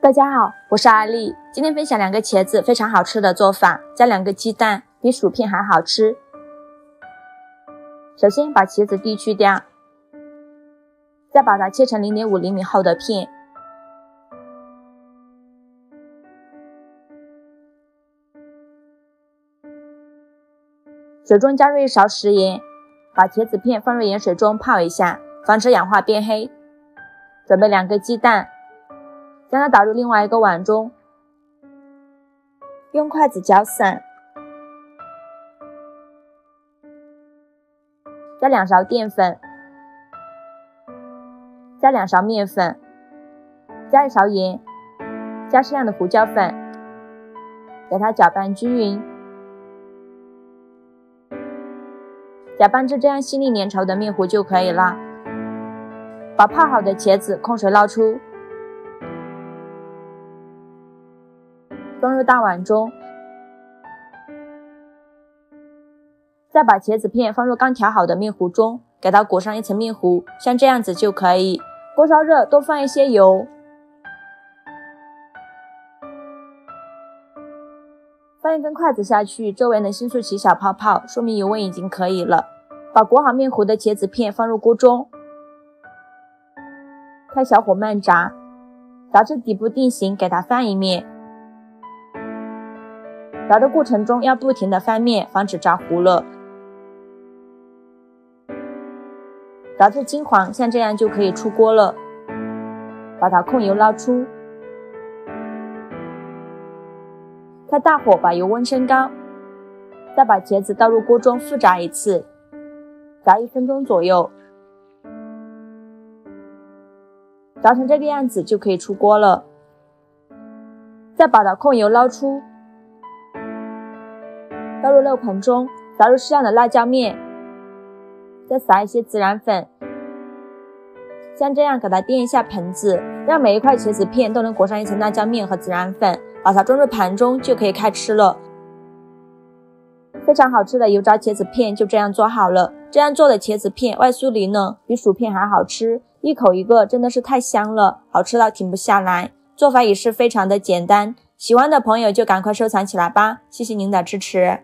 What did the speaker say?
大家好，我是阿丽，今天分享2个茄子非常好吃的做法，加2个鸡蛋，比薯片还好吃。首先把茄子蒂去掉，再把它切成 0.5 厘米厚的片。水中加入1勺食盐，把茄子片放入盐水中泡一下，防止氧化变黑。准备2个鸡蛋，将它打入另外一个碗中，用筷子搅散，加2勺淀粉，加2勺面粉，加1勺盐，加适量的胡椒粉，给它搅拌均匀，搅拌至这样细腻粘稠的面糊就可以了。把泡好的茄子控水捞出，装入大碗中，再把茄子片放入刚调好的面糊中，给它裹上一层面糊，像这样子就可以。锅烧热，多放一些油，放一根筷子下去，周围能迅速起小泡泡，说明油温已经可以了。把裹好面糊的茄子片放入锅中，开小火慢炸，炸至底部定型，给它翻一面。炸的过程中要不停地翻面，防止炸糊了。炸至金黄，像这样就可以出锅了。把它控油捞出，开大火把油温升高，再把茄子倒入锅中复炸一次，炸1分钟左右。炸成这个样子就可以出锅了。再把它控油捞出，倒入肉盆中，撒入适量的辣椒面，再撒一些孜然粉，像这样给它垫一下盆子，让每一块茄子片都能裹上一层辣椒面和孜然粉，把它装入盘中就可以开吃了。非常好吃的油炸茄子片就这样做好了。这样做的茄子片外酥里嫩，比薯片还好吃，一口一个，真的是太香了，好吃到停不下来。做法也是非常的简单，喜欢的朋友就赶快收藏起来吧，谢谢您的支持。